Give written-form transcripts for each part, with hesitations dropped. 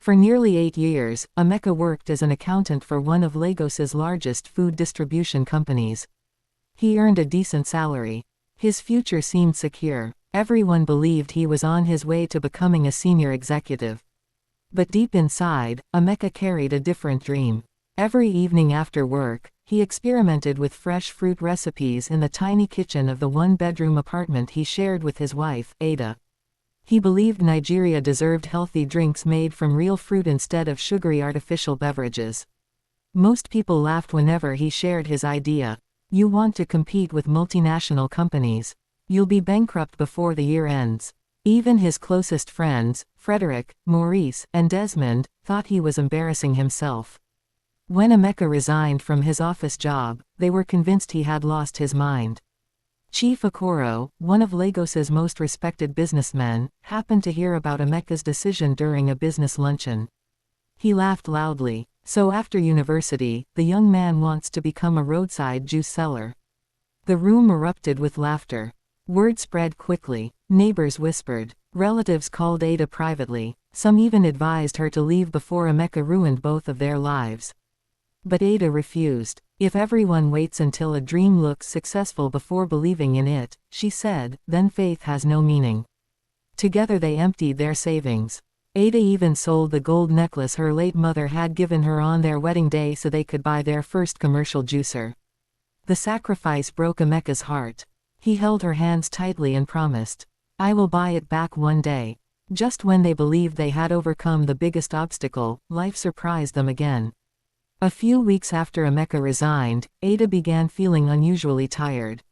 For nearly 8 years, Emeka worked as an accountant for one of Lagos's largest food distribution companies. He earned a decent salary. His future seemed secure. Everyone believed he was on his way to becoming a senior executive. But deep inside, Emeka carried a different dream. Every evening after work, he experimented with fresh fruit recipes in the tiny kitchen of the one-bedroom apartment he shared with his wife, Ada. He believed Nigeria deserved healthy drinks made from real fruit instead of sugary artificial beverages. Most people laughed whenever he shared his idea. You want to compete with multinational companies. You'll be bankrupt before the year ends. Even his closest friends, Frederick, Maurice, and Desmond, thought he was embarrassing himself. When Emeka resigned from his office job, they were convinced he had lost his mind. Chief Okoro, one of Lagos's most respected businessmen, happened to hear about Emeka's decision during a business luncheon. He laughed loudly. So after university, the young man wants to become a roadside juice seller. The room erupted with laughter. Word spread quickly. Neighbors whispered. Relatives called Ada privately. Some even advised her to leave before Emeka ruined both of their lives. But Ada refused. If everyone waits until a dream looks successful before believing in it, she said, then faith has no meaning. Together they emptied their savings. Ada even sold the gold necklace her late mother had given her on their wedding day so they could buy their first commercial juicer. The sacrifice broke Emeka's heart. He held her hands tightly and promised, I will buy it back one day. Just when they believed they had overcome the biggest obstacle, life surprised them again. A few weeks after Emeka resigned, Ada began feeling unusually tired.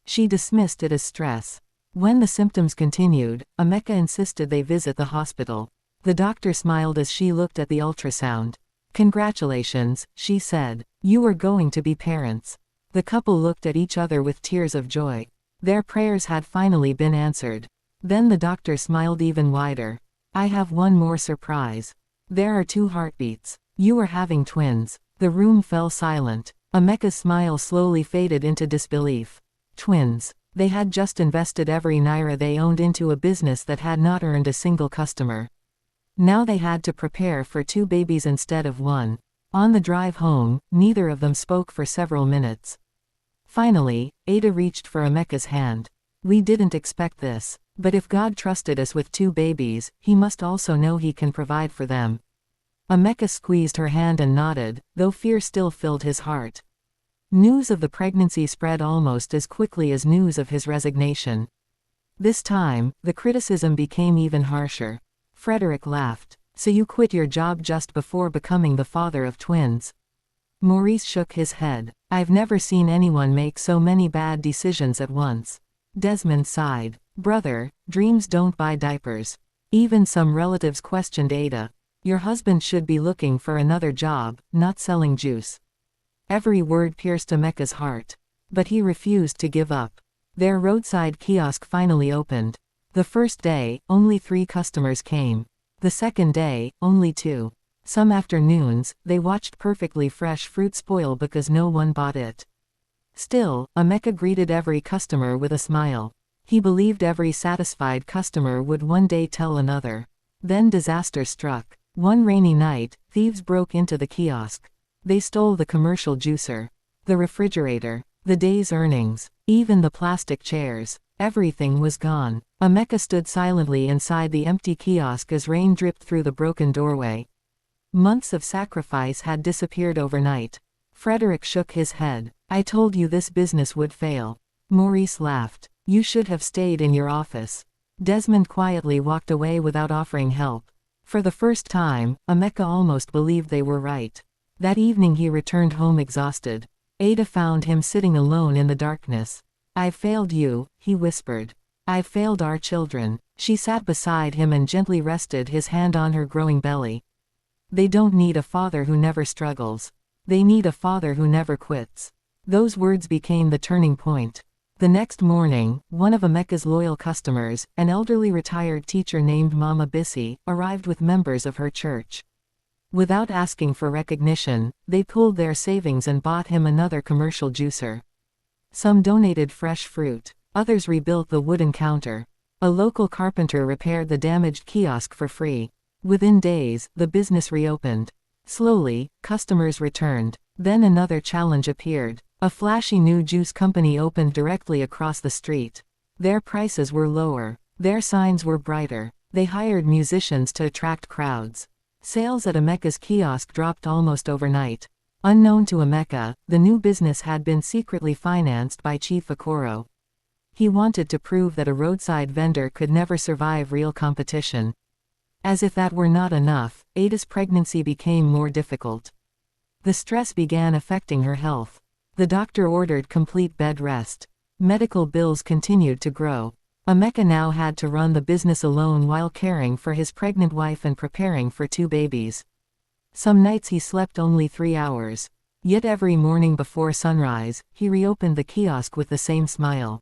She dismissed it as stress. When the symptoms continued, Emeka insisted they visit the hospital. The doctor smiled as she looked at the ultrasound. Congratulations, she said. You are going to be parents. The couple looked at each other with tears of joy. Their prayers had finally been answered. Then the doctor smiled even wider. I have one more surprise. There are 2 heartbeats. You are having twins. The room fell silent. Emeka's smile slowly faded into disbelief. Twins. They had just invested every naira they owned into a business that had not earned a single customer. Now they had to prepare for 2 babies instead of 1. On the drive home, neither of them spoke for several minutes. Finally, Ada reached for Emeka's hand. We didn't expect this. But if God trusted us with 2 babies, he must also know he can provide for them. Emeka squeezed her hand and nodded, though fear still filled his heart. News of the pregnancy spread almost as quickly as news of his resignation. This time, the criticism became even harsher. Frederick laughed. So you quit your job just before becoming the father of twins? Maurice shook his head. I've never seen anyone make so many bad decisions at once. Desmond sighed. Brother, dreams don't buy diapers. Even some relatives questioned Ada. Your husband should be looking for another job, not selling juice. Every word pierced Emeka's heart. But he refused to give up. Their roadside kiosk finally opened. The first day, only 3 customers came. The second day, only 2. Some afternoons, they watched perfectly fresh fruit spoil because no one bought it. Still, Emeka greeted every customer with a smile. He believed every satisfied customer would one day tell another. Then disaster struck. One rainy night, thieves broke into the kiosk. They stole the commercial juicer, the refrigerator, the day's earnings, even the plastic chairs. Everything was gone. Emeka stood silently inside the empty kiosk as rain dripped through the broken doorway. Months of sacrifice had disappeared overnight. Frederick shook his head. I told you this business would fail. Maurice laughed. You should have stayed in your office. Desmond quietly walked away without offering help. For the first time, Emeka almost believed they were right. That evening he returned home exhausted. Ada found him sitting alone in the darkness. I've failed you, he whispered. I've failed our children. She sat beside him and gently rested his hand on her growing belly. They don't need a father who never struggles. They need a father who never quits. Those words became the turning point. The next morning, one of Emeka's loyal customers, an elderly retired teacher named Mama Bissy, arrived with members of her church. Without asking for recognition, they pooled their savings and bought him another commercial juicer. Some donated fresh fruit. Others rebuilt the wooden counter. A local carpenter repaired the damaged kiosk for free. Within days, the business reopened. Slowly, customers returned. Then another challenge appeared. A flashy new juice company opened directly across the street. Their prices were lower. Their signs were brighter. They hired musicians to attract crowds. Sales at Emeka's kiosk dropped almost overnight. Unknown to Emeka, the new business had been secretly financed by Chief Okoro. He wanted to prove that a roadside vendor could never survive real competition. As if that were not enough, Ada's pregnancy became more difficult. The stress began affecting her health. The doctor ordered complete bed rest. Medical bills continued to grow. Emeka now had to run the business alone while caring for his pregnant wife and preparing for 2 babies. Some nights he slept only 3 hours. Yet every morning before sunrise, he reopened the kiosk with the same smile.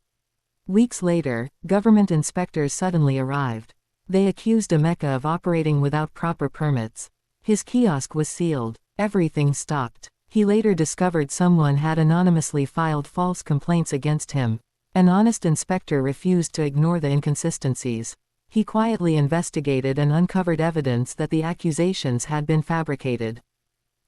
Weeks later, government inspectors suddenly arrived. They accused Emeka of operating without proper permits. His kiosk was sealed. Everything stopped. He later discovered someone had anonymously filed false complaints against him. An honest inspector refused to ignore the inconsistencies. He quietly investigated and uncovered evidence that the accusations had been fabricated.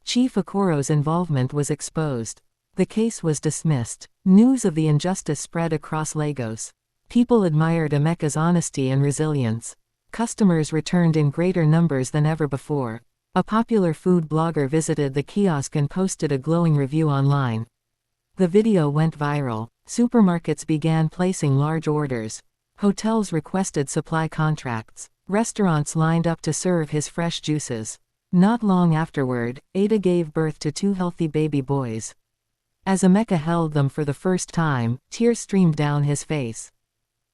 Chief Okoro's involvement was exposed. The case was dismissed. News of the injustice spread across Lagos. People admired Emeka's honesty and resilience. Customers returned in greater numbers than ever before. A popular food blogger visited the kiosk and posted a glowing review online. The video went viral. Supermarkets began placing large orders. Hotels requested supply contracts. Restaurants lined up to serve his fresh juices. Not long afterward, Ada gave birth to 2 healthy baby boys. As Emeka held them for the first time, tears streamed down his face.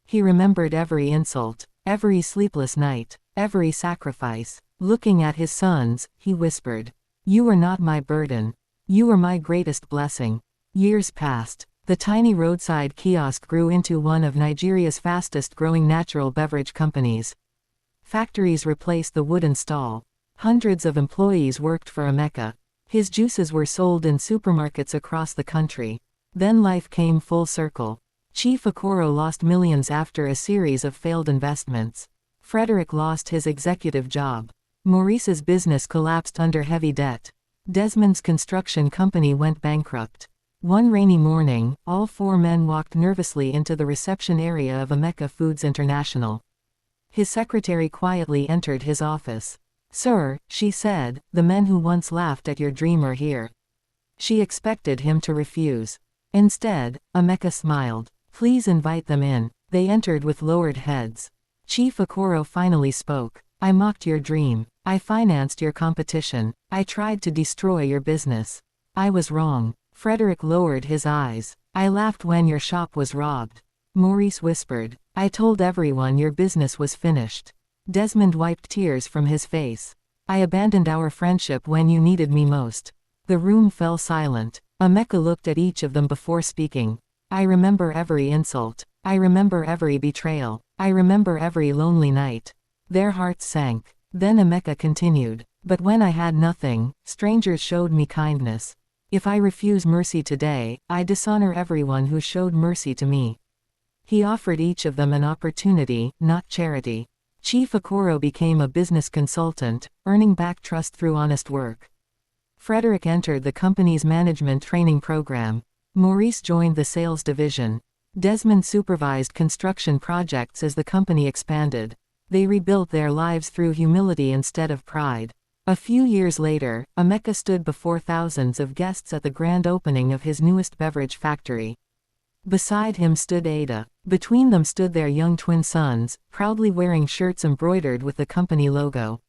He remembered every insult, every sleepless night, every sacrifice. Looking at his sons, he whispered, "You are not my burden. You are my greatest blessing." Years passed. The tiny roadside kiosk grew into one of Nigeria's fastest-growing natural beverage companies. Factories replaced the wooden stall. Hundreds of employees worked for Emeka. His juices were sold in supermarkets across the country. Then life came full circle. Chief Okoro lost millions after a series of failed investments. Frederick lost his executive job. Maurice's business collapsed under heavy debt. Desmond's construction company went bankrupt. One rainy morning, all 4 men walked nervously into the reception area of Emeka Foods International. His secretary quietly entered his office. "Sir," she said, "the men who once laughed at your dream are here." She expected him to refuse. Instead, Emeka smiled. "Please invite them in." They entered with lowered heads. Chief Okoro finally spoke. "I mocked your dream. I financed your competition. I tried to destroy your business. I was wrong." Frederick lowered his eyes. "I laughed when your shop was robbed." Maurice whispered, "I told everyone your business was finished." Desmond wiped tears from his face. "I abandoned our friendship when you needed me most." The room fell silent. Emeka looked at each of them before speaking. "I remember every insult. I remember every betrayal. I remember every lonely night." Their hearts sank. Then Emeka continued, "But when I had nothing, strangers showed me kindness. If I refuse mercy today, I dishonor everyone who showed mercy to me." He offered each of them an opportunity, not charity. Chief Okoro became a business consultant, earning back trust through honest work. Frederick entered the company's management training program. Maurice joined the sales division. Desmond supervised construction projects as the company expanded. They rebuilt their lives through humility instead of pride. A few years later, Emeka stood before thousands of guests at the grand opening of his newest beverage factory. Beside him stood Ada. Between them stood their young twin sons, proudly wearing shirts embroidered with the company logo.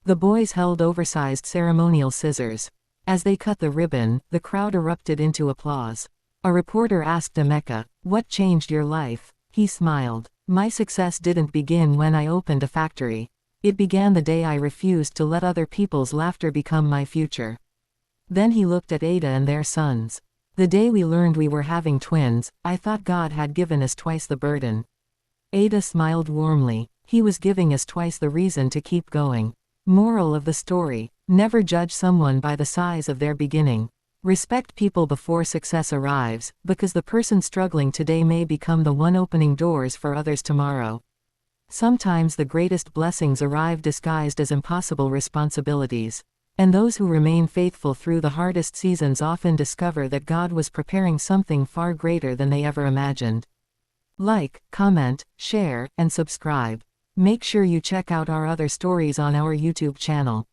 The boys held oversized ceremonial scissors. As they cut the ribbon, the crowd erupted into applause. A reporter asked Emeka, "What changed your life?" He smiled. "My success didn't begin when I opened a factory. It began the day I refused to let other people's laughter become my future." Then he looked at Ada and their sons. "The day we learned we were having twins, I thought God had given us twice the burden." Ada smiled warmly. He was giving us twice the reason to keep going. Moral of the story: never judge someone by the size of their beginning. Respect people before success arrives, because the person struggling today may become the one opening doors for others tomorrow. Sometimes the greatest blessings arrive disguised as impossible responsibilities. And those who remain faithful through the hardest seasons often discover that God was preparing something far greater than they ever imagined. Like, comment, share, and subscribe. Make sure you check out our other stories on our YouTube channel.